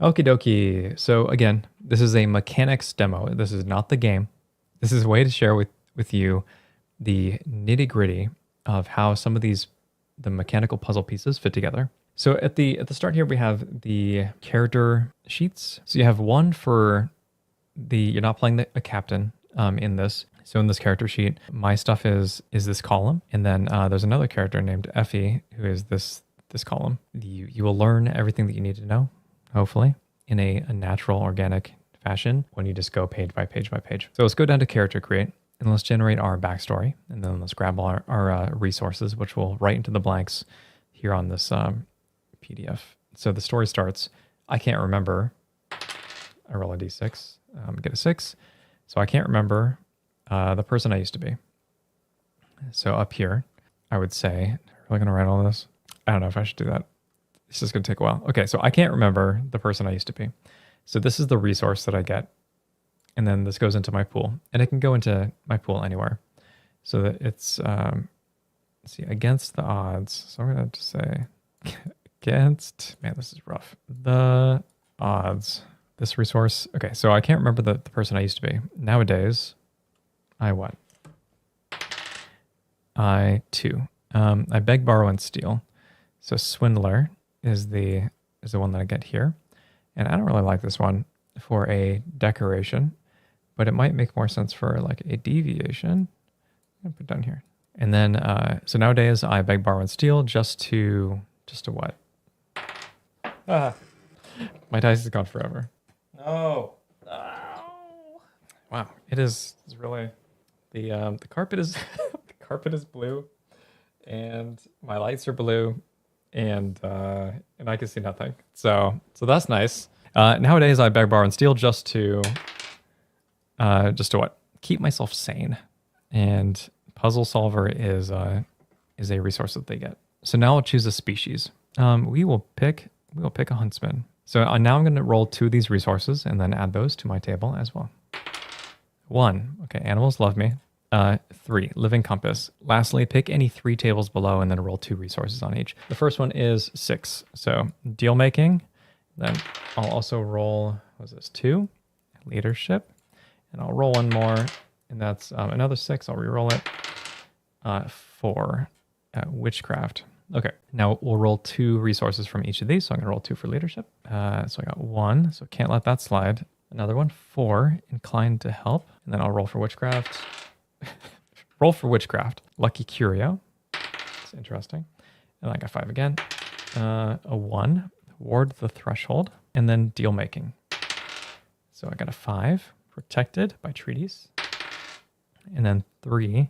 Okie dokie. So again, this is a mechanics demo. This is not the game. This is a way to share with you the nitty gritty of how some of the mechanical puzzle pieces fit together. So at the start here, we have the character sheets. So you have one for you're not playing a captain in this. So in this character sheet, my stuff is this column. And then there's another character named Effie who is this column. You will learn everything that you need to know, hopefully, in a natural, organic fashion when you just go page by page by page. So let's go down to character create and let's generate our backstory. And then let's grab all our resources, which we'll write into the blanks here on this PDF. So the story starts. I can't remember. I roll a d6, get a 6. So I can't remember the person I used to be. So up here, I would say, are we going to write all this? I don't know if I should do that. It's just going to take a while. Okay, so I can't remember the person I used to be. So this is the resource that I get. And then this goes into my pool. And it can go into my pool anywhere. So that it's, let's see, against the odds. So I'm going to just say against, man, this is rough. The odds. This resource. Okay, so I can't remember the person I used to be. Nowadays, I what? I 2. I beg, borrow, and steal. So swindler is the one that I get here. And I don't really like this one for a decoration, but it might make more sense for like a deviation. I'm gonna put down here. And then, so nowadays I beg, borrow, and steal just to what? My dice is gone forever. No. Oh. Wow. It's really, the carpet is, the carpet is blue and my lights are blue and I can see nothing. So that's nice. Nowadays I beg, borrow, and steal just to what? Keep myself sane. And puzzle solver is a resource that they get. So now I'll choose a species. We will pick a huntsman. So now I'm going to roll 2 of these resources and then add those to my table as well. 1, okay, animals love me. 3, living compass. Lastly, pick any 3 tables below and then roll 2 resources on each. The first one is 6. So deal making. Then I'll also roll, what is this, 2? Leadership. And I'll roll 1 more, and that's another 6. I'll re-roll it. 4, witchcraft. Okay, now we'll roll 2 resources from each of these. So I'm going to roll 2 for leadership. So I got 1, so can't let that slide. Another one, 4, inclined to help. And then I'll roll for witchcraft. Roll for witchcraft. Lucky curio. It's interesting. And I got 5 again. A 1, ward the threshold. And then deal making. So I got a 5, protected by treaties. And then 3,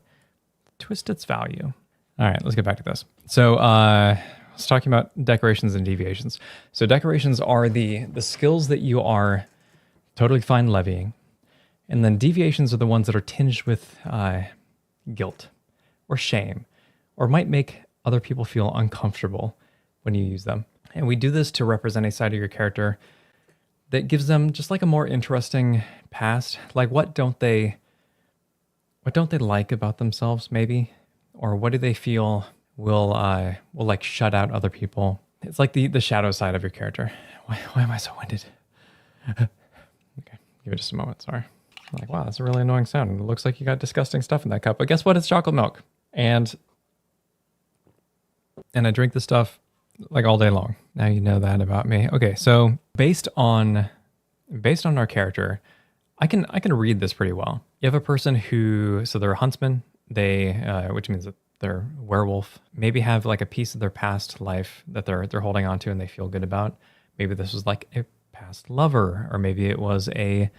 twist its value. All right, let's get back to this. So I was talking about decorations and deviations. So decorations are the skills that you are totally fine levying. And then deviations are the ones that are tinged with guilt or shame, or might make other people feel uncomfortable when you use them. And we do this to represent a side of your character that gives them just like a more interesting past. Like what don't they like about themselves maybe? Or what do they feel will like shut out other people? It's like the shadow side of your character. Why am I so winded? Okay, give it just a moment, sorry. I'm like, wow, that's a really annoying sound. It looks like you got disgusting stuff in that cup. But guess what? It's chocolate milk. And I drink this stuff like all day long. Now you know that about me. Okay, so based on our character, I can read this pretty well. You have a person so they're a huntsman. They, which means that they're werewolf, maybe have like a piece of their past life that they're holding on to and they feel good about. Maybe this was like a past lover, or maybe it was a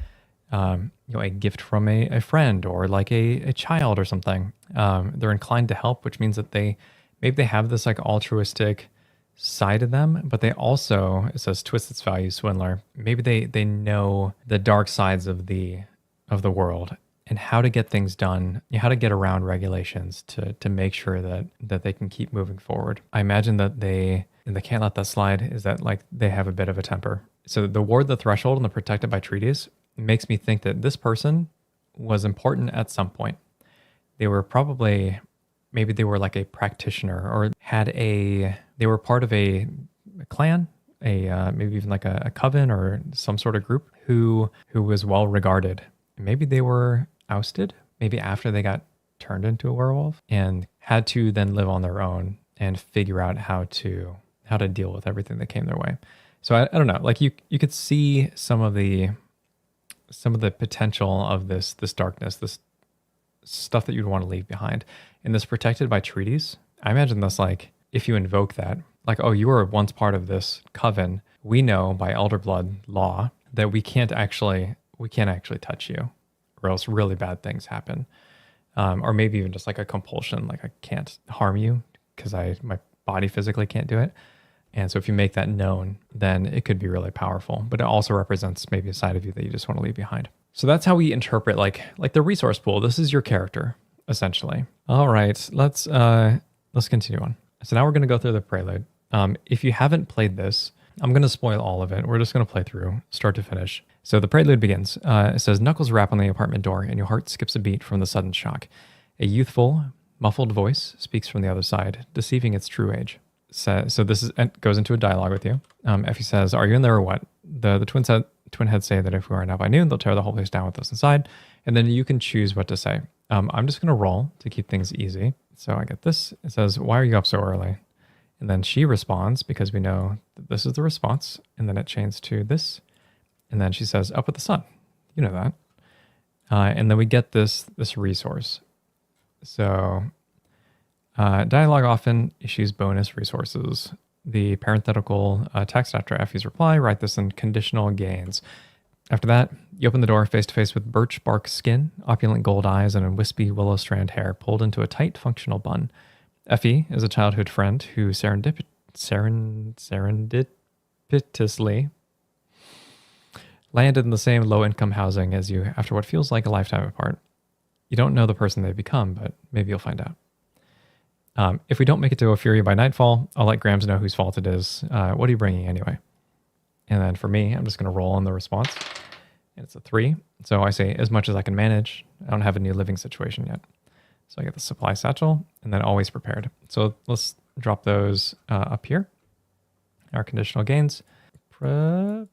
gift from a friend or like a child or something. They're inclined to help, which means that they have this like altruistic side of them, but they also, it says twist its value, swindler. Maybe they know the dark sides of the world and how to get things done, how to get around regulations to make sure that they can keep moving forward. I imagine that they can't let that slide is that like they have a bit of a temper. So the ward the threshold and the protected by treaties makes me think that this person was important at some point. They were probably, maybe they were like a practitioner or they were part of a clan maybe even like a coven or some sort of group who was well regarded. Maybe they were ousted, maybe after they got turned into a werewolf and had to then live on their own and figure out how to deal with everything that came their way. So I don't know, like you could see some of the potential of this darkness, this stuff that you'd want to leave behind. And this protected by treaties, I imagine this, like if you invoke that, like, oh, you were once part of this coven, we know by elder blood law that we can't actually touch you, or else really bad things happen. Or maybe even just like a compulsion, like I can't harm you because my body physically can't do it. And so if you make that known, then it could be really powerful, but it also represents maybe a side of you that you just want to leave behind. So that's how we interpret like the resource pool. This is your character, essentially. All right, let's continue on. So now we're going to go through the prelude. If you haven't played this, I'm going to spoil all of it. We're just going to play through start to finish. So the prelude begins. It says, knuckles rap on the apartment door and your heart skips a beat from the sudden shock. A youthful, muffled voice speaks from the other side, deceiving its true age. So this goes into a dialogue with you. Effie says, are you in there or what? The twin heads say that if we are out by noon, they'll tear the whole place down with us inside. And then you can choose what to say. I'm just going to roll to keep things easy. So I get this. It says, why are you up so early? And then she responds, because we know that this is the response. And then it changes to this. And then she says, up with the sun. You know that. And then we get this resource. So dialogue often issues bonus resources. The parenthetical text after Effie's reply, write this in conditional gains. After that, you open the door face to face with birch bark skin, opulent gold eyes, and a wispy willow strand hair pulled into a tight, functional bun. Effie is a childhood friend who serendipitously landed in the same low-income housing as you after what feels like a lifetime apart. You don't know the person they've become, but maybe you'll find out. If we don't make it to Ophiria by nightfall, I'll let Grams know whose fault it is. What are you bringing anyway? And then for me, I'm just going to roll on the response. And it's a 3. So I say, as much as I can manage. I don't have a new living situation yet. So I get the supply satchel and then always prepared. So let's drop those up here. Our conditional gains. Prepared.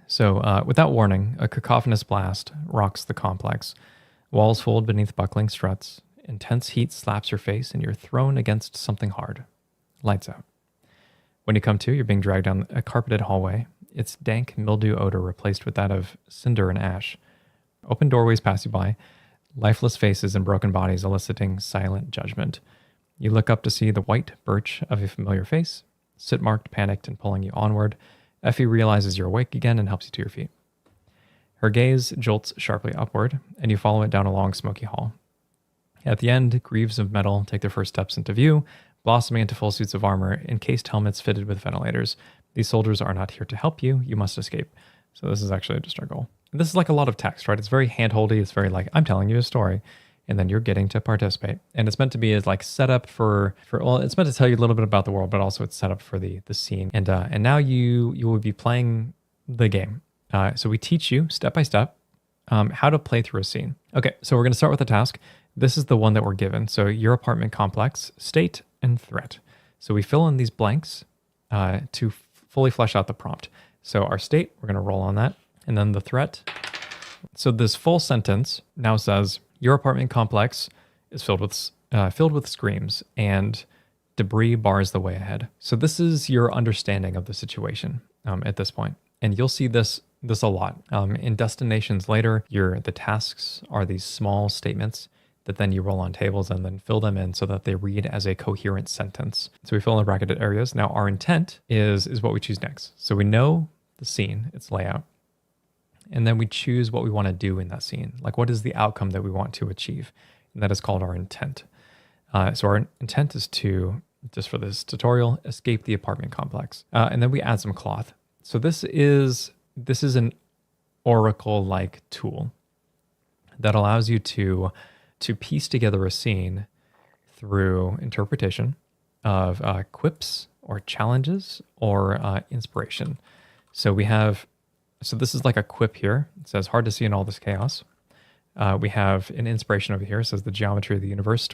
So without warning, a cacophonous blast rocks the complex. Walls fold beneath buckling struts. Intense heat slaps your face and you're thrown against something hard. Lights out. When you come to, you're being dragged down a carpeted hallway. Its dank mildew odor replaced with that of cinder and ash. Open doorways pass you by, lifeless faces and broken bodies eliciting silent judgment. You look up to see the white birch of a familiar face, soot-marked, panicked, and pulling you onward. Effie realizes you're awake again and helps you to your feet. Her gaze jolts sharply upward, and you follow it down a long, smoky hall. At the end, greaves of metal take their first steps into view, blossoming into full suits of armor, encased helmets fitted with ventilators. These soldiers are not here to help you. You must escape. So this is actually just our goal. And this is like a lot of text, right? It's very hand-holdy. It's very like, I'm telling you a story, and then you're getting to participate. And it's meant to be as like set up for well, it's meant to tell you a little bit about the world, but also it's set up for the scene. And now you will be playing the game. So we teach you step by step how to play through a scene. Okay, so we're going to start with a task. This is the one that we're given. So your apartment complex, state, and threat. So we fill in these blanks to fully flesh out the prompt. So our state, we're going to roll on that. And then the threat. So this full sentence now says, your apartment complex is filled with screams and debris bars the way ahead. So this is your understanding of the situation at this point. And you'll see this a lot. In destinations later, the tasks are these small statements that then you roll on tables and then fill them in so that they read as a coherent sentence. So we fill in the bracketed areas. Now our intent is what we choose next. So we know the scene, its layout, and then we choose what we want to do in that scene. Like what is the outcome that we want to achieve? And that is called our intent. So our intent is to, just for this tutorial, escape the apartment complex. And then we add some cloth. So this is an oracle-like tool that allows you to piece together a scene through interpretation of quips or challenges or inspiration. So this is like a quip here. It says, hard to see in all this chaos. We have an inspiration over here. It says, the geometry of the universe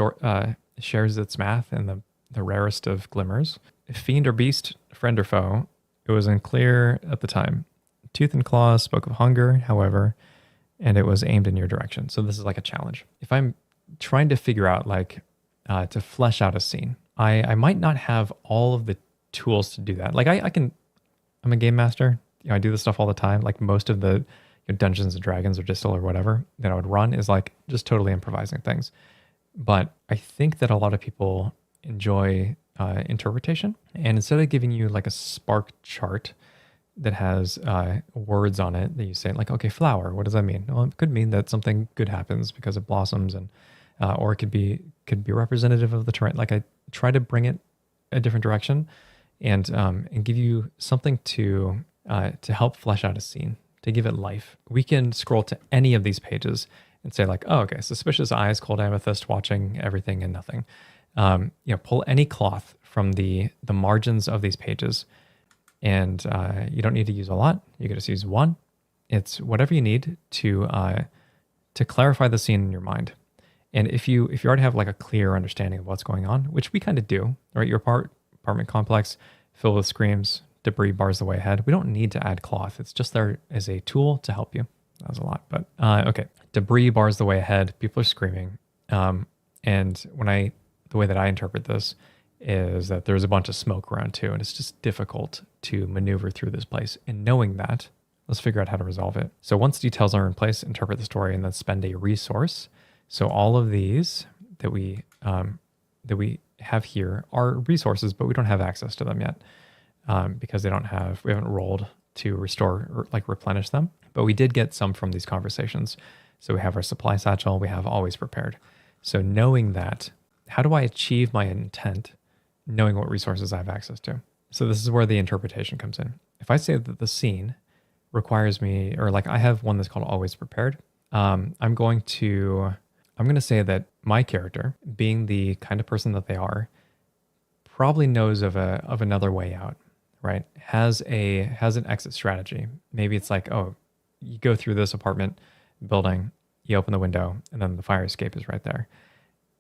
shares its math in the rarest of glimmers. Fiend or beast, friend or foe. It was unclear at the time. Tooth and claw spoke of hunger, however, and it was aimed in your direction. So this is like a challenge. If I'm trying to figure out like to flesh out a scene, I might not have all of the tools to do that. Like I'm a game master. I do this stuff all the time. Like most of the Dungeons and Dragons or Distil or whatever that I would run is like just totally improvising things. But I think that a lot of people enjoy interpretation. And instead of giving you like a spark chart that has words on it that you say like, okay, flower, what does that mean? Well, it could mean that something good happens because it blossoms, and or it could be representative of the terrain. Like I try to bring it a different direction and give you something to help flesh out a scene, to give it life. We can scroll to any of these pages and say like, oh, okay, suspicious eyes, cold amethyst, watching everything and nothing. Pull any cloth from the margins of these pages, and you don't need to use a lot. You can just use one. It's whatever you need to clarify the scene in your mind. And if you already have like a clear understanding of what's going on, which we kind of do, right? Your apartment complex filled with screams, debris bars the way ahead. We don't need to add cloth. It's just there as a tool to help you. That was a lot, but okay. Debris bars the way ahead. People are screaming. And the way that I interpret this is that there's a bunch of smoke around too, and it's just difficult to maneuver through this place. And knowing that, let's figure out how to resolve it. So once details are in place, interpret the story and then spend a resource. So all of these that we have here are resources, but we don't have access to them yet because we haven't rolled to restore or like replenish them. But we did get some from these conversations. So we have our supply satchel, we have always prepared. So knowing that, how do I achieve my intent, knowing what resources I have access to? So this is where the interpretation comes in. If I say that the scene requires me, or like I have one that's called always prepared, I'm going to say that my character, being the kind of person that they are, probably knows of another way out, right? Has an exit strategy. Maybe it's like, oh, you go through this apartment building, you open the window, and then the fire escape is right there.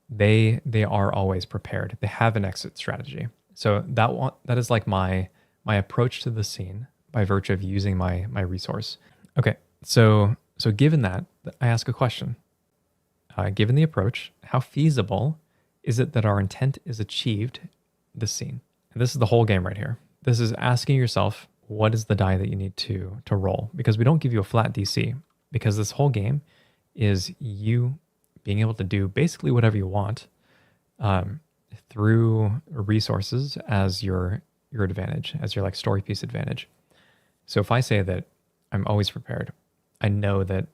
They are always prepared. They have an exit strategy. So that is like my approach to the scene by virtue of using my resource. Okay, so given that, I ask a question. Given the approach, how feasible is it that our intent is achieved this scene? And this is the whole game right here. This is asking yourself, what is the die that you need to roll? Because we don't give you a flat DC, because this whole game is you being able to do basically whatever you want through resources as your advantage, as your like story piece advantage. So if I say that I'm always prepared, I know that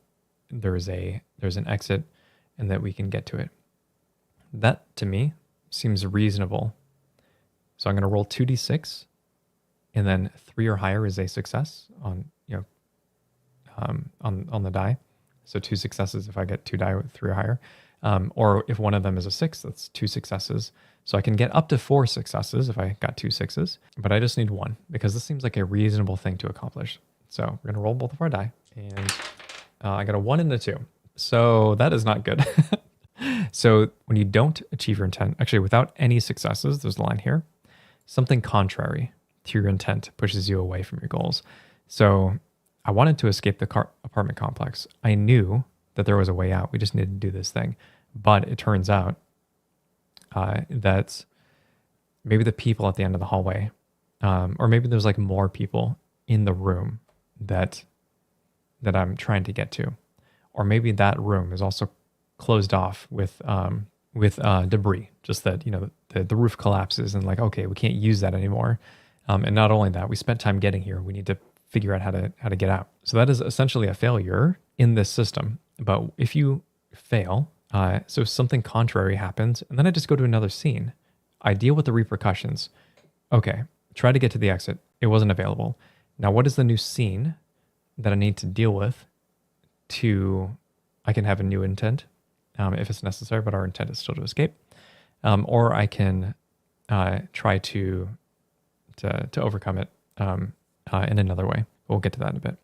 there's an exit and that we can get to it. That to me seems reasonable. So I'm going to roll 2d6, and then 3 or higher is a success on the die. So 2 successes if I get 2 die with 3 or higher. Or if one of them is a 6, that's 2 successes. So I can get up to 4 successes if I got 2 6s, but I just need 1 because this seems like a reasonable thing to accomplish. So we're going to roll both of our die, and I got a 1 and a 2. So that is not good. So when you don't achieve your intent, actually without any successes, there's a line here, something contrary to your intent pushes you away from your goals. So I wanted to escape the apartment complex. I knew that there was a way out. We just needed to do this thing. But it turns out that maybe the people at the end of the hallway, or maybe there's like more people in the room that I'm trying to get to. Or maybe that room is also closed off with debris, just that, the roof collapses and like, okay, we can't use that anymore. And not only that, we spent time getting here. We need to figure out how to get out. So that is essentially a failure in this system. But if you fail, so something contrary happens, and then I just go to another scene. I deal with the repercussions. Okay, try to get to the exit. It wasn't available. Now, what is the new scene that I need to deal with I can have a new intent if it's necessary, but our intent is still to escape. Or I can try to overcome it in another way. We'll get to that in a bit.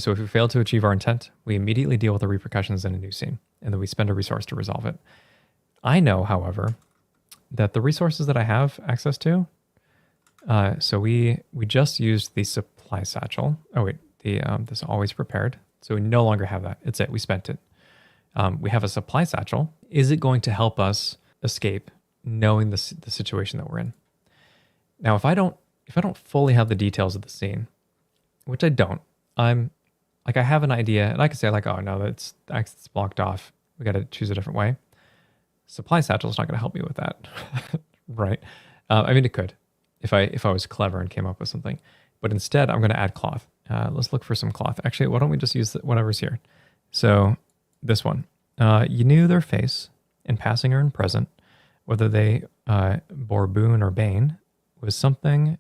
So if we fail to achieve our intent, we immediately deal with the repercussions in a new scene, and then we spend a resource to resolve it. I know, however, that the resources that I have access to, So we just used the supply satchel. Oh wait, the this always prepared. So we no longer have that. It's it. We spent it. We have a supply satchel. Is it going to help us escape, knowing the situation that we're in? Now, if I don't fully have the details of the scene, which I don't, I'm like I have an idea, and I can say like, oh no, that's exit's blocked off. We got to choose a different way. Supply satchel is not going to help me with that, right? I mean, it could if I was clever and came up with something, but instead I'm going to add cloth. Let's look for some cloth. Actually, why don't we just use whatever's here? So this one, you knew their face in passing or in present, whether they bore boon or bane, was something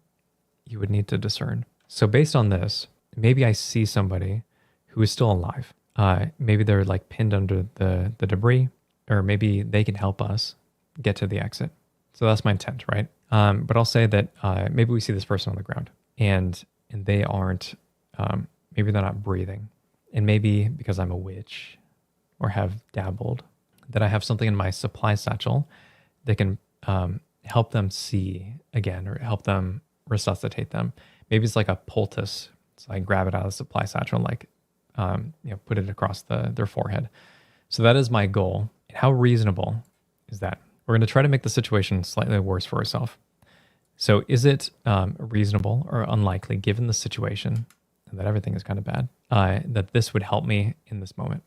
you would need to discern. So based on this, maybe I see somebody who is still alive. Maybe they're like pinned under the debris, or maybe they can help us get to the exit. So that's my intent, right? But I'll say that maybe we see this person on the ground and they aren't, maybe they're not breathing. And maybe because I'm a witch or have dabbled, that I have something in my supply satchel that can help them see again or help them resuscitate them. Maybe it's like a poultice. So I grab it out of the supply satchel and like, put it across their forehead. So that is my goal. And how reasonable is that? We're going to try to make the situation slightly worse for ourselves. So is it reasonable or unlikely, given the situation and that everything is kind of bad, that this would help me in this moment?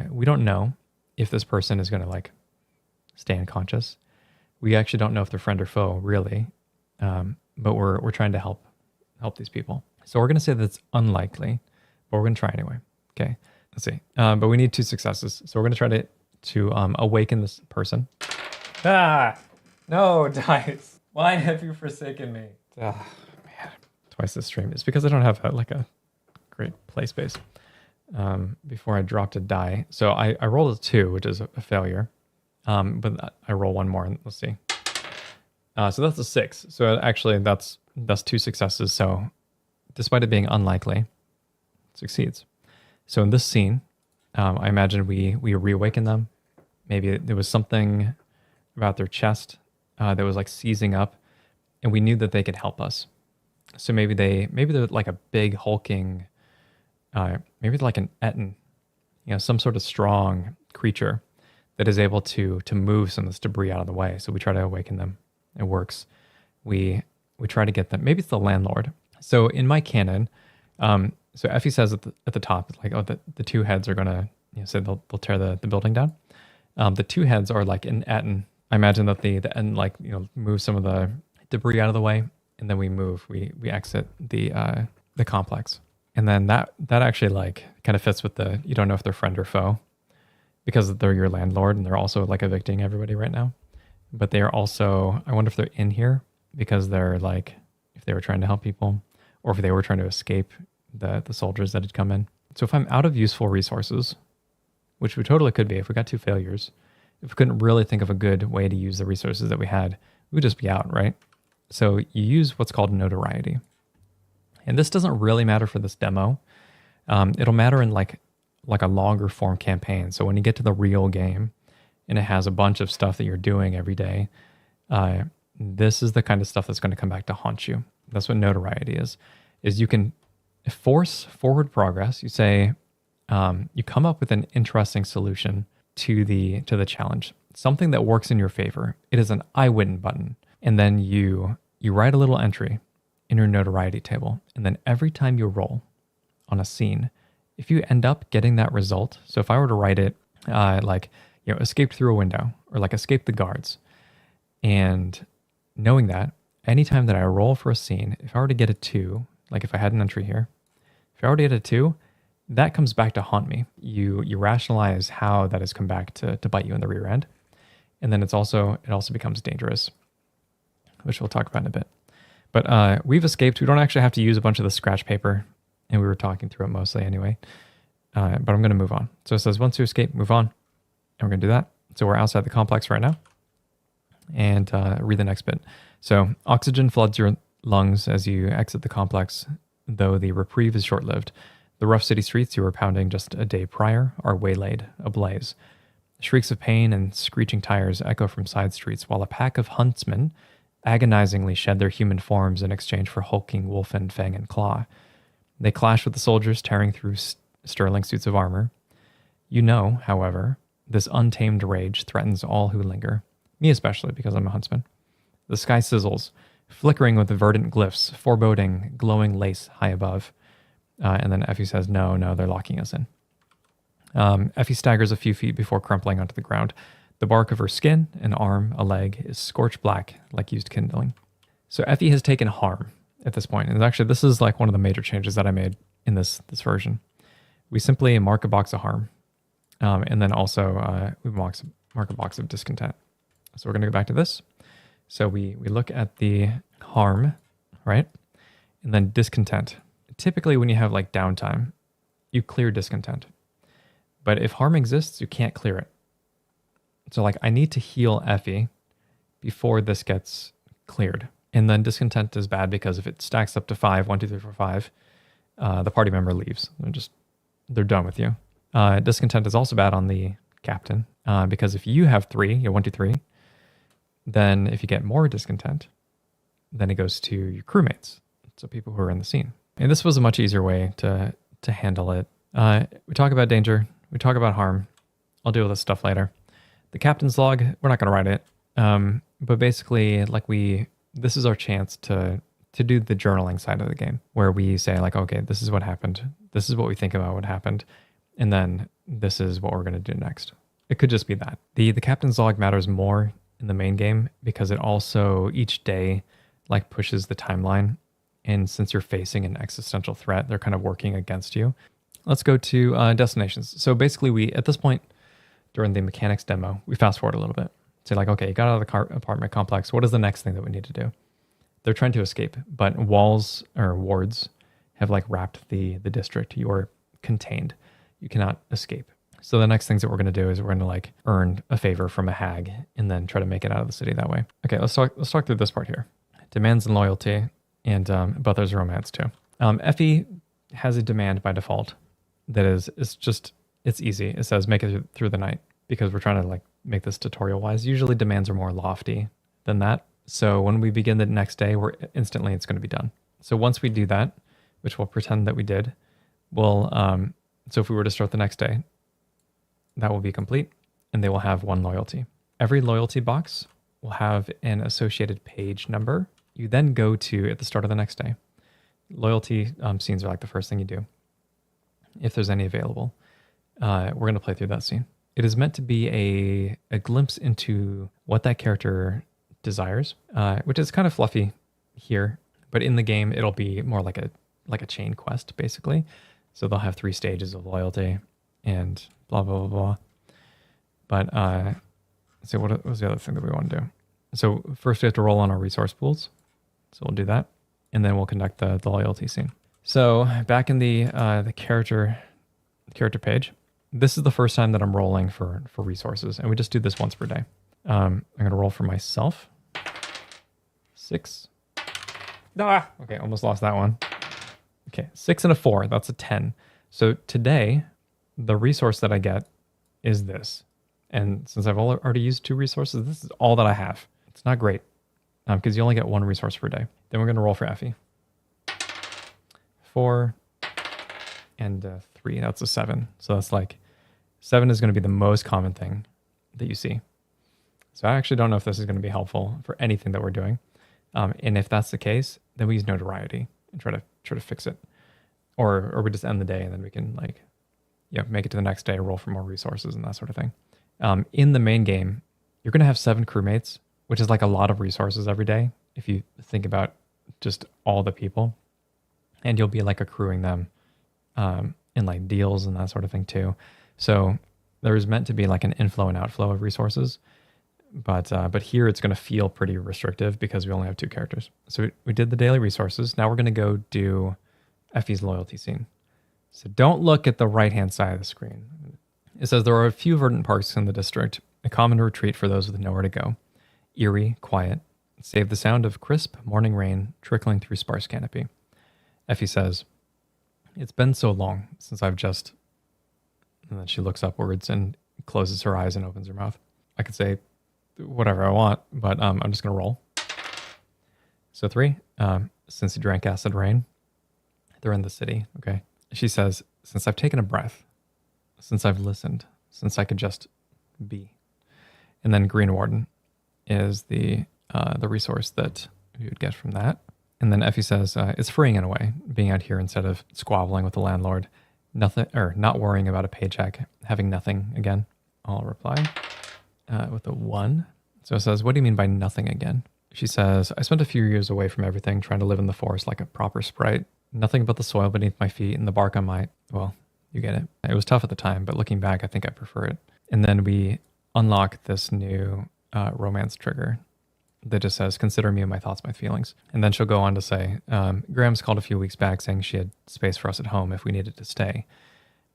We don't know if this person is going to like stay unconscious. We actually don't know if they're friend or foe, really. But we're trying to help these people. So we're going to say that it's unlikely, but we're going to try anyway. Okay, let's see. But we need 2 successes. So we're going to try to awaken this person. Ah, no, dice. Why have you forsaken me? Ah, man, twice this stream. It's because I don't have a great play space. Before I dropped a die. So I rolled a 2, which is a failure. But I roll one more and let's see. So that's a 6. So actually that's 2 successes. So despite it being unlikely, it succeeds. So in this scene, I imagine we reawaken them. Maybe there was something about their chest that was like seizing up, and we knew that they could help us. So maybe they're like a big hulking, maybe like an Etten, some sort of strong creature that is able to move some of this debris out of the way. So we try to awaken them. It works. We try to get them. Maybe it's the landlord. So in my canon, so Effie says at the top, like, oh, the 2 heads are gonna, say they'll tear the building down. The 2 heads are like an Etten. I imagine that the Etten like move some of the debris out of the way, and then we exit the complex, and then that actually like kind of fits with the you don't know if they're friend or foe, because they're your landlord and they're also like evicting everybody right now. But they are also, I wonder if they're in here because they're like, if they were trying to help people or if they were trying to escape the soldiers that had come in. So if I'm out of useful resources, which we totally could be if we got 2 failures, if we couldn't really think of a good way to use the resources that we had, we would just be out, right? So you use what's called notoriety. And this doesn't really matter for this demo. It'll matter in like a longer form campaign. So when you get to the real game and it has a bunch of stuff that you're doing every day, this is the kind of stuff that's going to come back to haunt you. That's what notoriety is you can force forward progress. You say, you come up with an interesting solution to the challenge, something that works in your favor. It is an I win button. And then you write a little entry in your notoriety table. And then every time you roll on a scene, if you end up getting that result, so if I were to write it escaped through a window or like escaped the guards, and knowing that anytime that I roll for a scene, if I were to get a 2, like if I had an entry here, if I were to get a 2, that comes back to haunt me. You rationalize how that has come back to bite you in the rear end. And then it also becomes dangerous, which we'll talk about in a bit. But we've escaped. We don't actually have to use a bunch of the scratch paper, and we were talking through it mostly anyway. But I'm going to move on. So it says, once you escape, move on. And we're going to do that. So we're outside the complex right now. And read the next bit. So oxygen floods your lungs as you exit the complex, though the reprieve is short-lived. The rough city streets you were pounding just a day prior are waylaid, ablaze. Shrieks of pain and screeching tires echo from side streets, while a pack of huntsmen agonizingly shed their human forms in exchange for hulking wolf and fang and claw. They clash with the soldiers, tearing through sterling suits of armor. You know, however, this untamed rage threatens all who linger, me especially because I'm a huntsman. The sky sizzles, flickering with verdant glyphs, foreboding glowing lace high above. And then Effie says, no, they're locking us in. Effie staggers a few feet before crumpling onto the ground. The bark of her skin, an arm, a leg, is scorched black like used kindling. So Effie has taken harm at this point. And actually, this is like one of the major changes that I made in this version. We simply mark a box of harm. And then also we mark a box of discontent. So we're going to go back to this. So we look at the harm, right? And then discontent. Typically when you have like downtime, you clear discontent. But if harm exists, you can't clear it. So like I need to heal Effie before this gets cleared. And then discontent is bad because if it stacks up to 5, 1, 2, 3, 4, 5, the party member leaves. They're done with you. Discontent is also bad on the captain because if you have 3, you have 1, 2, 3, then if you get more discontent, then it goes to your crewmates. So people who are in the scene. And this was a much easier way to handle it. We talk about danger. We talk about harm. I'll deal with this stuff later. The captain's log, we're not going to write it. But basically, this is our chance to do the journaling side of the game, where we say like, okay, this is what happened. This is what we think about what happened. And then this is what we're going to do next. It could just be that. The captain's log matters more in the main game because it also each day like pushes the timeline. And since you're facing an existential threat, they're kind of working against you. Let's go to destinations. So basically we, at this point during the mechanics demo, we fast forward a little bit. Say like, okay, you got out of the apartment complex. What is the next thing that we need to do? They're trying to escape, but walls or wards have like wrapped the district. You're contained. You cannot escape. So the next things that we're going to do is we're going to like earn a favor from a hag and then try to make it out of the city that way. Okay, let's talk through this part here. Demands and loyalty, and but there's romance too. Effie has a demand by default that is it's easy. It says make it through the night because we're trying to like make this tutorial wise. Usually demands are more lofty than that. So when we begin the next day, it's going to be done. So once we do that, which we'll pretend that we did, we'll so if we were to start the next day, that will be complete and they will have 1 loyalty. Every loyalty box will have an associated page number. You then go to at the start of the next day. Loyalty scenes are like the first thing you do, if there's any available. We're going to play through that scene. It is meant to be a glimpse into what that character desires, which is kind of fluffy here, but in the game it'll be more like a chain quest basically. So they'll have 3 stages of loyalty and blah blah blah blah. But so what was the other thing that we want to do? So first we have to roll on our resource pools. So we'll do that, and then we'll conduct the loyalty scene. So back in the character page, this is the first time that I'm rolling for resources, and we just do this once per day. I'm gonna roll for myself. 6. Okay, almost lost that one. Okay, 6 and a 4. That's a 10. So today, the resource that I get is this, and since I've already used 2 resources, this is all that I have. It's not great. Because you only get 1 resource per day. Then we're going to roll for Effie. 4 and 3. That's a 7. So that's like 7 is going to be the most common thing that you see. So I actually don't know if this is going to be helpful for anything that we're doing. And if that's the case, then we use notoriety and try to fix it, or we just end the day and then we can make it to the next day, roll for more resources and that sort of thing. In the main game, you're going to have 7 crewmates, which is like a lot of resources every day if you think about just all the people, and you'll be like accruing them in like deals and that sort of thing too. So there's meant to be like an inflow and outflow of resources, but here it's going to feel pretty restrictive because we only have 2 characters. So we did the daily resources. Now we're going to go do Effie's loyalty scene. So don't look at the right-hand side of the screen. It says there are a few verdant parks in the district, a common retreat for those with nowhere to go. Eerie, quiet, save the sound of crisp morning rain trickling through sparse canopy. Effie says, "It's been so long since I've just..." And then she looks upwards and closes her eyes and opens her mouth. I could say whatever I want, but I'm just going to roll. So 3, since he drank acid rain, they're in the city. Okay. She says, since I've taken a breath, since I've listened, since I could just be. And then Green Warden is the resource that you would get from that. And then Effie says, it's freeing in a way, being out here instead of squabbling with the landlord, nothing, or not worrying about a paycheck, having nothing again. I'll reply with a 1. So it says, what do you mean by nothing again? She says, I spent a few years away from everything, trying to live in the forest like a proper sprite. Nothing but the soil beneath my feet and the bark on my, well, you get it. It was tough at the time, but looking back, I think I prefer it. And then we unlock this new romance trigger that just says, consider me and my thoughts, my feelings. And then she'll go on to say, Graham's called a few weeks back saying she had space for us at home if we needed to stay.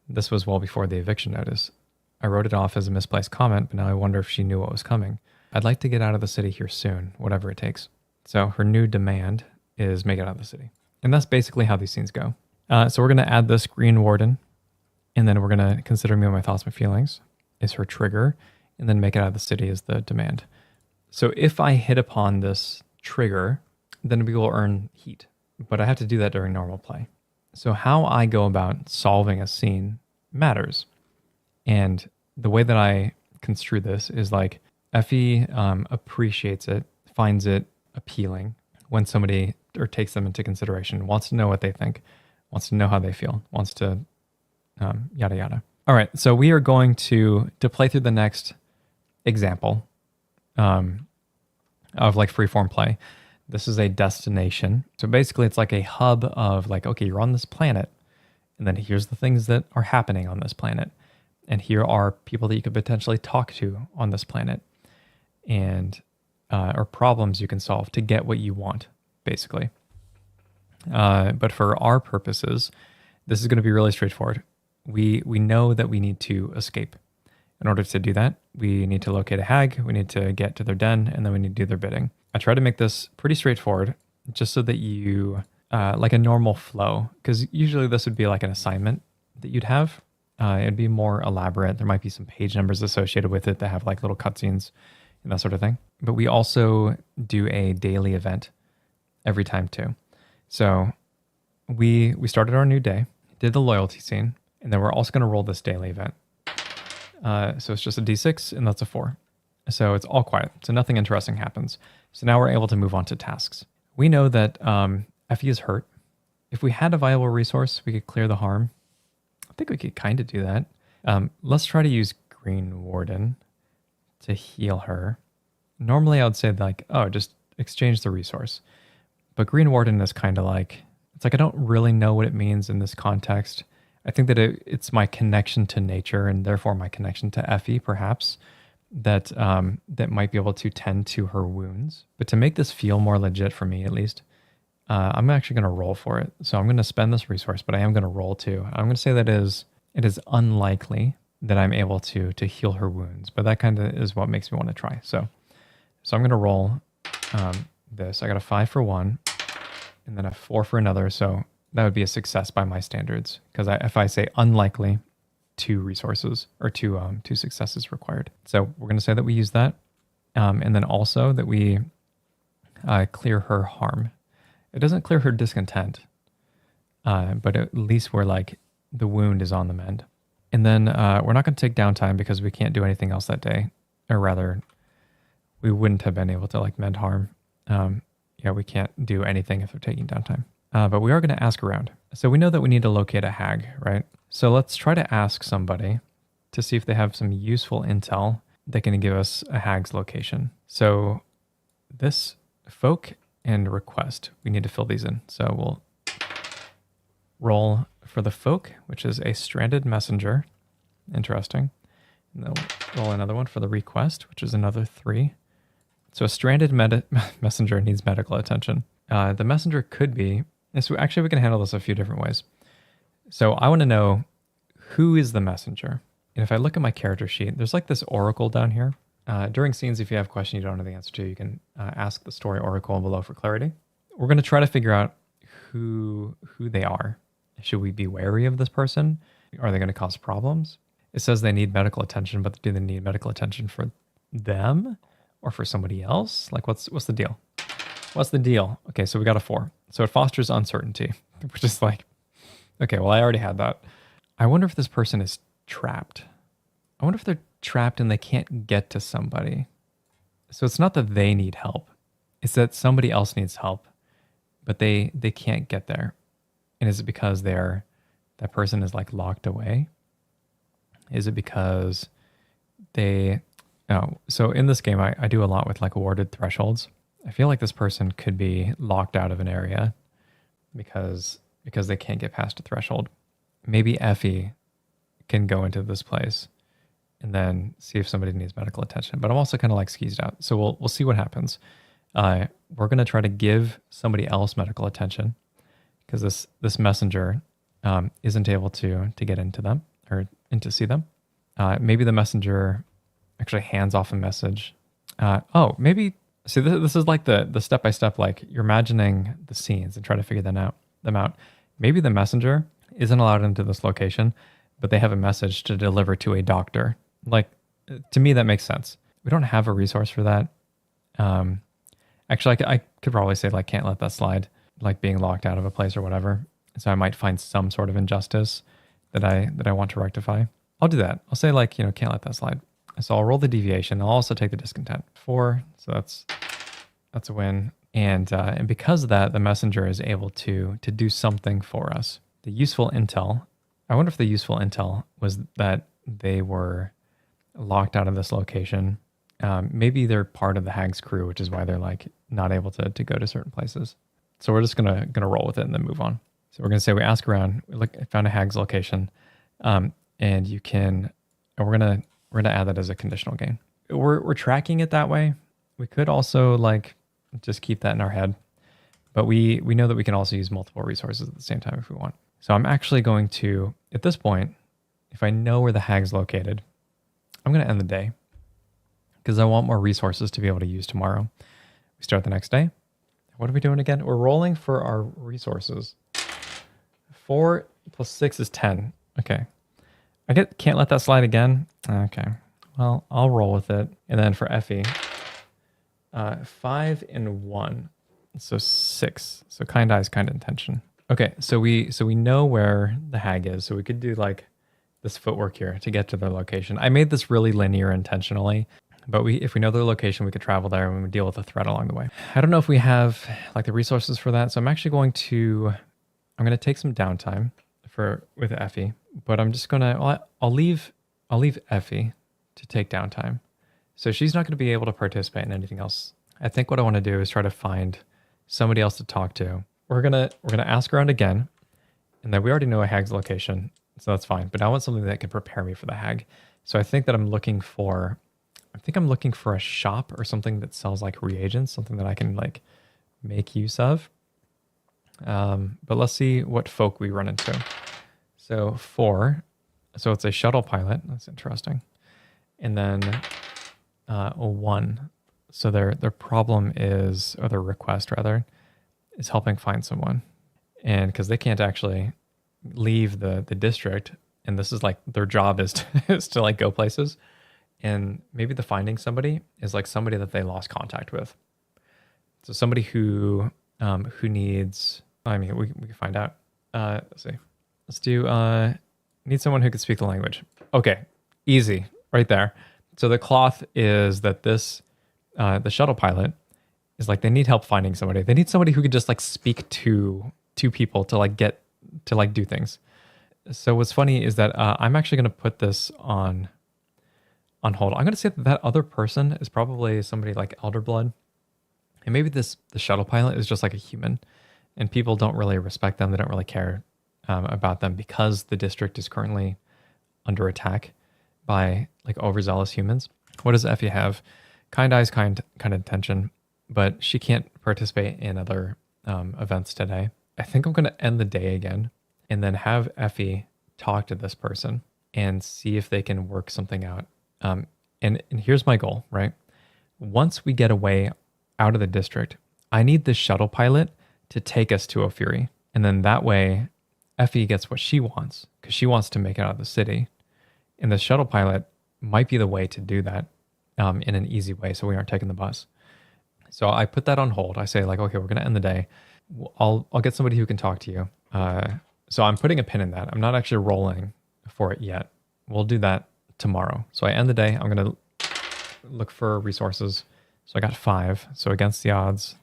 This was well before the eviction notice. I wrote it off as a misplaced comment, but now I wonder if she knew what was coming. I'd like to get out of the city here soon, whatever it takes. So her new demand is make it out of the city. And that's basically how these scenes go. So we're going to add this Green Warden, and then we're going to consider me and my thoughts, my feelings is her trigger, and then make it out of the city is the demand. So if I hit upon this trigger, then we will earn heat, but I have to do that during normal play. So how I go about solving a scene matters. And the way that I construe this is like Effie appreciates it, finds it appealing when somebody or takes them into consideration, wants to know what they think, wants to know how they feel, wants to yada yada. All right, so we are going to play through the next example of like freeform play. This is a destination. So basically it's like a hub of like, okay, you're on this planet, and then here's the things that are happening on this planet. And here are people that you could potentially talk to on this planet, and or problems you can solve to get what you want, basically. But for our purposes, this is going to be really straightforward. We know that we need to escape. In order to do that, we need to locate a hag, we need to get to their den, and then we need to do their bidding. I try to make this pretty straightforward, just so that you, like a normal flow, because usually this would be like an assignment that you'd have. It'd be more elaborate. There might be some page numbers associated with it that have like little cutscenes and that sort of thing. But we also do a daily event every time too. So we started our new day, did the loyalty scene, and then we're also going to roll this daily event. So it's just a D6 and that's a 4. So it's all quiet. So nothing interesting happens. So now we're able to move on to tasks. We know that Effie is hurt. If we had a viable resource, we could clear the harm. I think we could kind of do that. Let's try to use Green Warden to heal her. Normally I would say like, oh, just exchange the resource. But Green Warden is kind of like, it's like I don't really know what it means in this context. I think that it's my connection to nature and therefore my connection to Effie, perhaps, that that might be able to tend to her wounds. But to make this feel more legit for me, at least, I'm actually going to roll for it. So I'm going to spend this resource, but I am going to roll too. I'm going to say that it is unlikely that I'm able to heal her wounds, but that kind of is what makes me want to try. So I'm going to roll this. I got a 5 for one, and then a 4 for another. So that would be a success by my standards, because if I say unlikely, 2 resources or 2 successes required. So we're going to say that we use that, and then also that we clear her harm. It doesn't clear her discontent, but at least we're like the wound is on the mend. And then we're not going to take downtime because we can't do anything else that day, or rather, we wouldn't have been able to like mend harm. We can't do anything if they're taking downtime. But we are going to ask around. So we know that we need to locate a hag, right? So let's try to ask somebody to see if they have some useful intel that can give us a hag's location. So this folk and request, we need to fill these in. So we'll roll for the folk, which is a stranded messenger. Interesting. And then we'll roll another one for the request, which is another 3. So a stranded messenger needs medical attention. The messenger could be, so actually we can handle this a few different ways. So I want to know who is the messenger. And if I look at my character sheet, there's like this oracle down here. During scenes, if you have a question you don't know the answer to, you can ask the story oracle below for clarity. We're going to try to figure out who they are. Should we be wary of this person? Are they going to cause problems? It says they need medical attention, but do they need medical attention for them or for somebody else? Like what's the deal? What's the deal? Okay, so we got a 4. So it fosters uncertainty, which is like, okay, well, I already had that. I wonder if this person is trapped. I wonder if they're trapped and they can't get to somebody. So it's not that they need help. It's that somebody else needs help, but they can't get there. And is it because that person is like locked away? Is it because so in this game, I do a lot with like awarded thresholds. I feel like this person could be locked out of an area because they can't get past a threshold. Maybe Effie can go into this place and then see if somebody needs medical attention. But I'm also kind of like skeezed out. So we'll see what happens. We're going to try to give somebody else medical attention because this messenger isn't able to get into them or to see them. Maybe the messenger actually hands off a message. Maybe see this is like the step-by-step, like you're imagining the scenes and try to figure them out. Maybe the messenger isn't allowed into this location, but they have a message to deliver to a doctor. Like, to me, that makes sense. We don't have a resource for that. Actually, I could probably say like can't let that slide, like being locked out of a place or whatever. So I might find some sort of injustice that I want to rectify. I'll do that. I'll say like, can't let that slide. So I'll roll the deviation. I'll also take the discontent. 4. So that's a win. And because of that, the messenger is able to do something for us. The useful intel. I wonder if the useful intel was that they were locked out of this location. Maybe they're part of the Hag's crew, which is why they're like not able to go to certain places. So we're just gonna roll with it and then move on. So we're gonna say we ask around. We found a Hag's location, and you can. And we're gonna add that as a conditional gain. We're tracking it that way. We could also like just keep that in our head, but we know that we can also use multiple resources at the same time if we want. So I'm actually going to, at this point, if I know where the Hag's located, I'm going to end the day because I want more resources to be able to use tomorrow. We start the next day. What are we doing again? We're rolling for our resources. 4 plus 6 is 10. Okay. Can't let that slide again. Okay. Well, I'll roll with it. And then for Effie, 5 and 1. So 6. So kind eyes, kind intention. Okay, so we know where the Hag is. So we could do like this footwork here to get to their location. I made this really linear intentionally, but if we know their location, we could travel there and we deal with the threat along the way. I don't know if we have like the resources for that. So I'm actually going to take some downtime with Effie, but I'm just I'll leave Effie to take downtime. So she's not going to be able to participate in anything else. I think what I want to do is try to find somebody else to talk to. We're gonna ask around again, and then we already know a Hag's location, so that's fine. But I want something that can prepare me for the Hag. So I think that I'm looking for a shop or something that sells like reagents, something that I can like make use of. But let's see what folk we run into. So 4, so it's a shuttle pilot. That's interesting. And then a 1. So their problem is, or their request rather, is helping find someone. And because they can't actually leave the district, and this is like their job is to like go places. And maybe the finding somebody is like somebody that they lost contact with. So somebody who needs, I mean, we can find out. Let's see. Let's do, need someone who can speak the language. Okay, easy, right there. So the cloth is that this, the shuttle pilot is like, they need help finding somebody. They need somebody who could just like speak to people to like get, to like do things. So what's funny is that I'm actually going to put this on hold. I'm going to say that other person is probably somebody like Elder Blood. And maybe the shuttle pilot is just like a human and people don't really respect them. They don't really care about them because the district is currently under attack by like overzealous humans. What does Effie have? Kind eyes, kind intention, but she can't participate in other events today. I think I'm going to end the day again and then have Effie talk to this person and see if they can work something out. And here's my goal, right? Once we get away out of the district, I need the shuttle pilot to take us to Ophiri. And then that way, Effie gets what she wants because she wants to make it out of the city. And the shuttle pilot might be the way to do that in an easy way so we aren't taking the bus. So I put that on hold. I say like, okay, we're going to end the day. I'll get somebody who can talk to you. So I'm putting a pin in that. I'm not actually rolling for it yet. We'll do that tomorrow. So I end the day. I'm going to look for resources. So I got 5. So against the odds.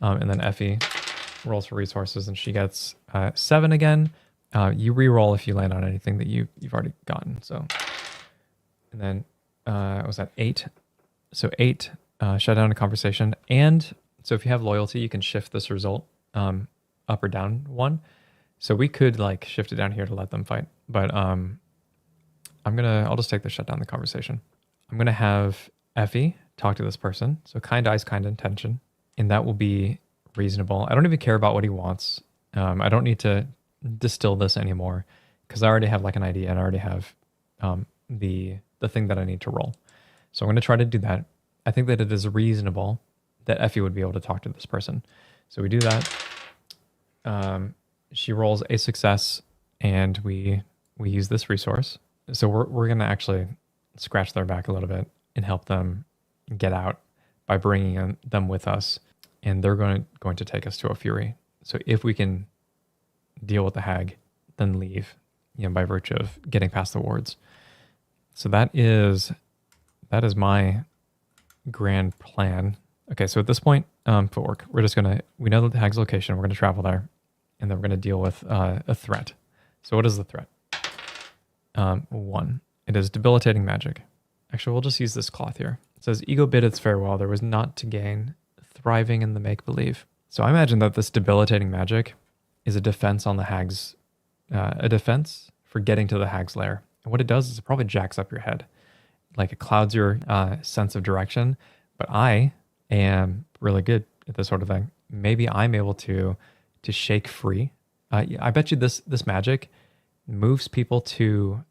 And then Effie rolls for resources and she gets 7 again. You re-roll if you land on anything that you've already gotten. So, and then was that 8? So 8, shut down a conversation. And so if you have loyalty, you can shift this result up or down 1. So we could like shift it down here to let them fight. But I'll just take the shut down the conversation. I'm gonna have Effie talk to this person. So kind eyes, kind intention. And that will be reasonable. I don't even care about what he wants. I don't need to distill this anymore because I already have like an idea and I already have the thing that I need to roll. So I'm going to try to do that. I think that it is reasonable that Effie would be able to talk to this person. So we do that. She rolls a success and we use this resource. So we're going to actually scratch their back a little bit and help them get out by bringing them with us. And they're going to take us to a fury. So if we can deal with the hag, then leave, by virtue of getting past the wards. So that is my grand plan. Okay, so at this point, footwork. We know that the hag's location. We're gonna travel there, and then we're gonna deal with a threat. So what is the threat? 1. It is debilitating magic. Actually, we'll just use this cloth here. It says, ego bid its farewell. There was naught to gain. Thriving in the make-believe. So I imagine that this debilitating magic is a defense on the hag's, a defense for getting to the hag's lair. And what it does is it probably jacks up your head. Like it clouds your sense of direction, but I am really good at this sort of thing. Maybe I'm able to shake free. I bet you this magic moves people to,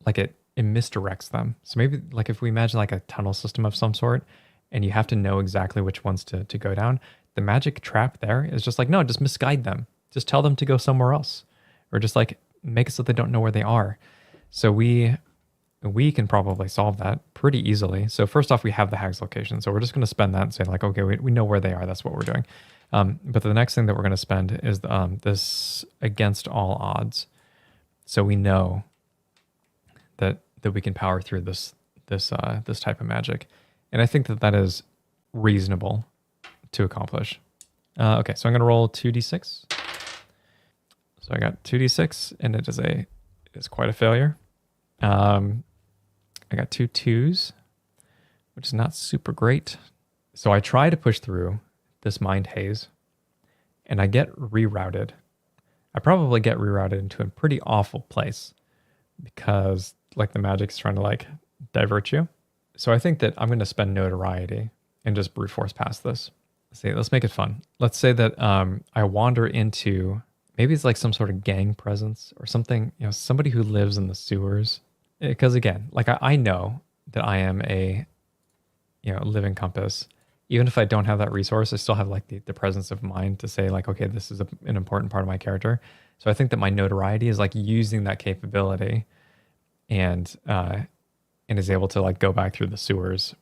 like it misdirects them. So maybe like if we imagine like a tunnel system of some sort, and you have to know exactly which ones to go down, the magic trap there is just like, no, just misguide them. Just tell them to go somewhere else. Or just like make it so they don't know where they are. So we can probably solve that pretty easily. So first off, we have the hag's location. So we're just going to spend that and say like, okay, we know where they are. That's what we're doing. But the next thing that we're going to spend is this against all odds. So we know that we can power through this type of magic. And I think that is reasonable to accomplish. Okay, so I'm going to roll 2d6. So I got 2d6, and it is quite a failure. I got 2 2s, which is not super great. So I try to push through this mind haze, and I get rerouted. I probably get rerouted into a pretty awful place because like the magic's trying to like divert you. So I think that I'm going to spend notoriety and just brute force past this. Let's make it fun. Let's say that I wander into, maybe it's like some sort of gang presence or something, somebody who lives in the sewers. Because again, like I know that I am a, living compass. Even if I don't have that resource, I still have like the presence of mind to say like, okay, this is an important part of my character. So I think that my notoriety is like using that capability and is able to like go back through the sewers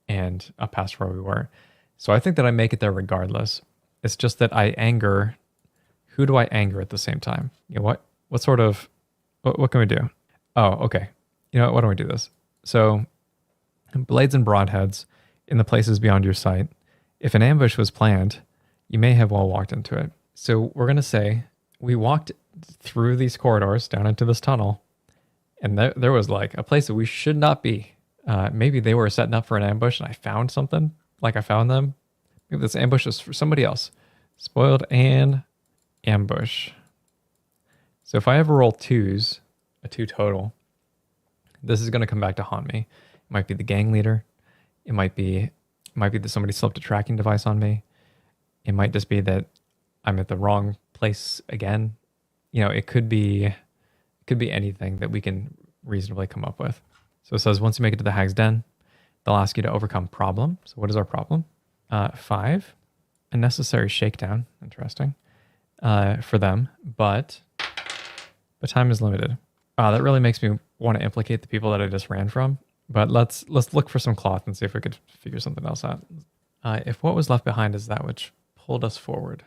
and up past where we were. So I think that I make it there regardless. It's just that I anger. Who do I anger at the same time? What can we do? Oh, okay. Why don't we do this? So blades and broadheads in the places beyond your sight. If an ambush was planned, you may have well walked into it. So we're going to say we walked through these corridors down into this tunnel, and there was like a place that we should not be. Maybe they were setting up for an ambush and I found something. Like I found them. Maybe this ambush is for somebody else. Spoiled and ambush. So if I ever roll 2s, a 2 total, this is going to come back to haunt me. It might be the gang leader. It might be that somebody slipped a tracking device on me. It might just be that I'm at the wrong place again. It could be anything that we can reasonably come up with. So it says, once you make it to the hag's den, they'll ask you to overcome problem. So what is our problem? 5, a necessary shakedown. Interesting. For them, but time is limited. That really makes me want to implicate the people that I just ran from. But let's look for some cloth and see if we could figure something else out. If what was left behind is that which pulled us forward.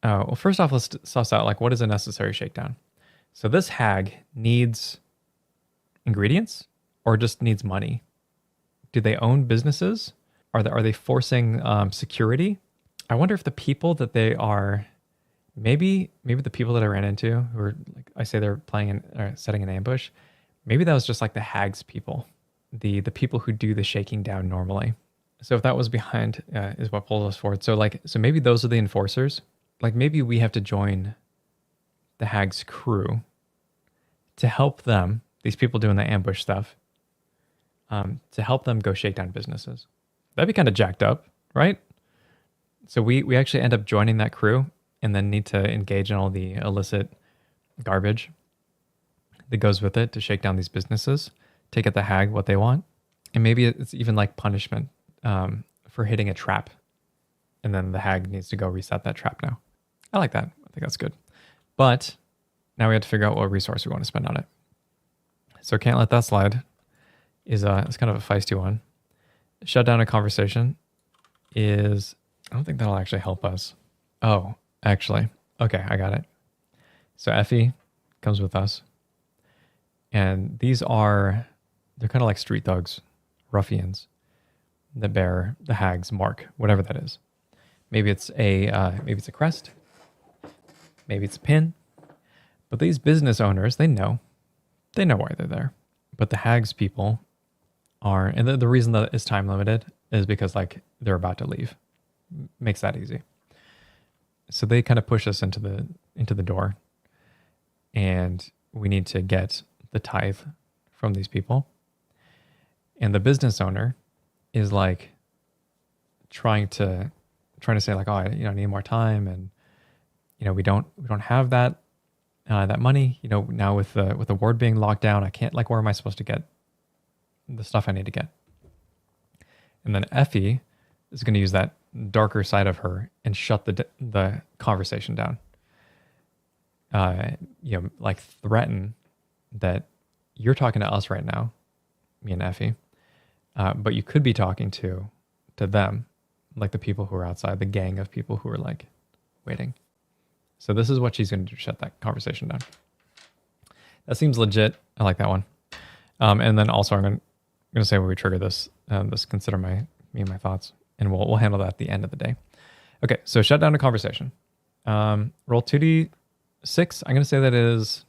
Oh, well, first off, let's suss out like what is a necessary shakedown. So this hag needs ingredients or just needs money. Do they own businesses? Are they forcing security? I wonder if the people that they are, maybe the people that I ran into who are like I say they're playing or setting an ambush. Maybe that was just like the hags people, the people who do the shaking down normally. So if that was behind is what pulls us forward. So maybe those are the enforcers. Like maybe we have to join the hag's crew to help them, these people doing the ambush stuff, to help them go shake down businesses. That'd be kind of jacked up, right? So we actually end up joining that crew and then need to engage in all the illicit garbage that goes with it to shake down these businesses, to get the hag what they want. And maybe it's even like punishment for hitting a trap. And then the hag needs to go reset that trap now. I like that. I think that's good. But now we have to figure out what resource we want to spend on it. So can't let that slide is it's kind of a feisty one. Shut down a conversation is, I don't think that'll actually help us. Oh, actually. Okay, I got it. So Effie comes with us. And these they're kind of like street thugs, ruffians that bear the hag's mark, whatever that is. Maybe it's a crest. Maybe it's a pin. But these business owners, they know why they're there. But the hags people are, and the reason that it's time limited is because like they're about to leave. Makes that easy. So they kind of push us into the door, and we need to get the tithe from these people. And the business owner is like trying to say like, oh, I need more time, and we don't have that money. Now with the ward being locked down, I can't, like, where am I supposed to get the stuff I need to get? And then Effie is going to use that darker side of her and shut the conversation down. Like threaten that you're talking to us right now, me and Effie, but you could be talking to them, like the people who are outside, the gang of people who are like waiting. So this is what she's going to do, shut that conversation down. That seems legit. I like that one. And then also I'm going to say when we trigger this, consider me and my thoughts, and we'll handle that at the end of the day. Okay, so shut down a conversation. Roll 2d6. I'm going to say that is,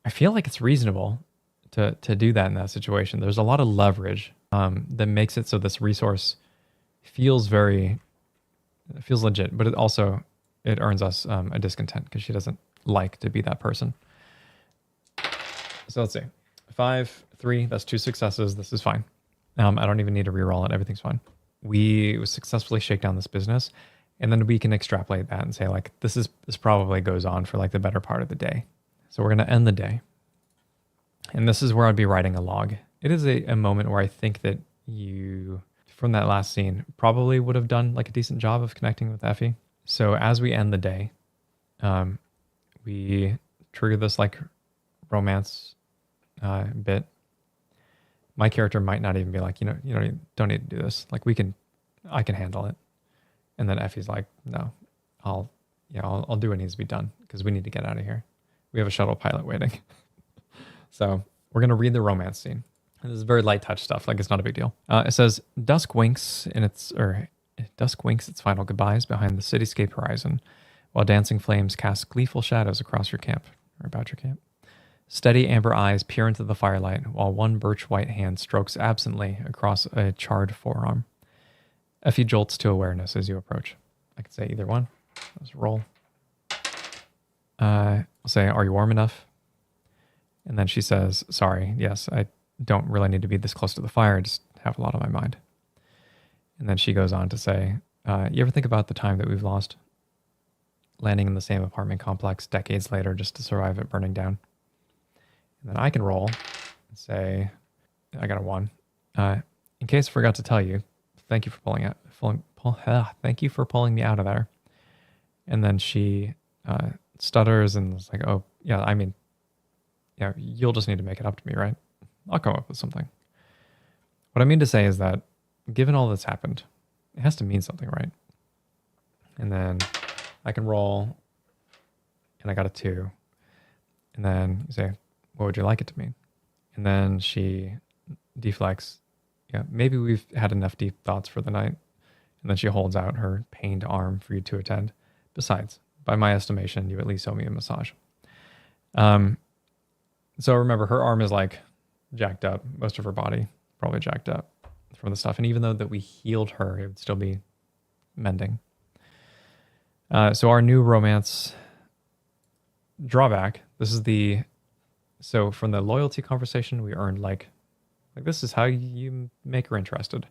I feel like it's reasonable to do that in that situation. There's a lot of leverage that makes it so this resource feels legit, but it earns us a discontent because she doesn't like to be that person. So let's see. 5, 3, that's 2 successes. This is fine. I don't even need to reroll it. Everything's fine. We successfully shake down this business, and then we can extrapolate that and say like, this probably goes on for like the better part of the day. So we're going to end the day. And this is where I'd be writing a log. It is a moment where I think that you, from that last scene, probably would have done like a decent job of connecting with Effie. So as we end the day, we trigger this like romance bit. My character might not even be like, you don't need to do this. Like I can handle it. And then Effie's like, no, I'll do what needs to be done because we need to get out of here. We have a shuttle pilot waiting. So we're going to read the romance scene. And this is very light touch stuff. Like, it's not a big deal. It says, dusk winks its final goodbyes behind the cityscape horizon, while dancing flames cast gleeful shadows across your camp, or about your camp. Steady amber eyes peer into the firelight, while one birch white hand strokes absently across a charred forearm. Effie jolts to awareness as you approach. I could say either one. Let's roll. I'll say, are you warm enough? And then she says, sorry, yes, I don't really need to be this close to the fire. I just have a lot on my mind. And then she goes on to say, you ever think about the time that we've lost? Landing in the same apartment complex decades later just to survive it burning down. And then I can roll and say, I got a 1. In case I forgot to tell you, thank you for thank you for pulling me out of there. And then she stutters and is like, oh, yeah, I mean, yeah, you'll just need to make it up to me, right? I'll come up with something. What I mean to say is that given all that's happened It has to mean something, right? And then I can roll, and I got a 2. And then you say, what would you like it to mean? And then she deflects. Yeah, maybe we've had enough deep thoughts for the night. And then she holds out her pained arm for you to attend. Besides, by my estimation, you at least owe me a massage. So remember, her arm is like jacked up. Most of her body probably jacked up from the stuff. And even though that we healed her, it would still be mending. So our new romance drawback, so from the loyalty conversation, we earned like this is how you make her interested.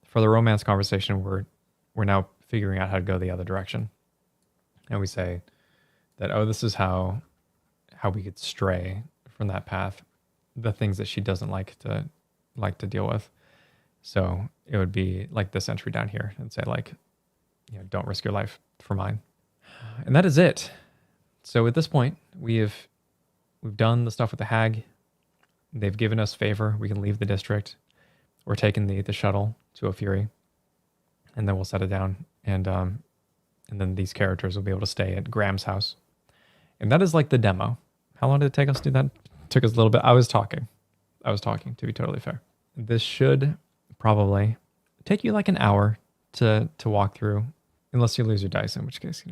For the romance conversation, we're now figuring out how to go the other direction. And we say that, oh, this is how we could stray from that path, the things that she doesn't like to deal with. So it would be like this entry down here and say like, don't risk your life for mine. And that is it. So at this point, we've done the stuff with the hag. They've given us favor. We can leave the district. We're taking the shuttle to O'Fury, and then we'll set it down. And then these characters will be able to stay at Graham's house. And that is like the demo. How long did it take us to do that? It took us a little bit. I was talking, to be totally fair. This should probably take you like an hour to walk through, unless you lose your dice, in which case,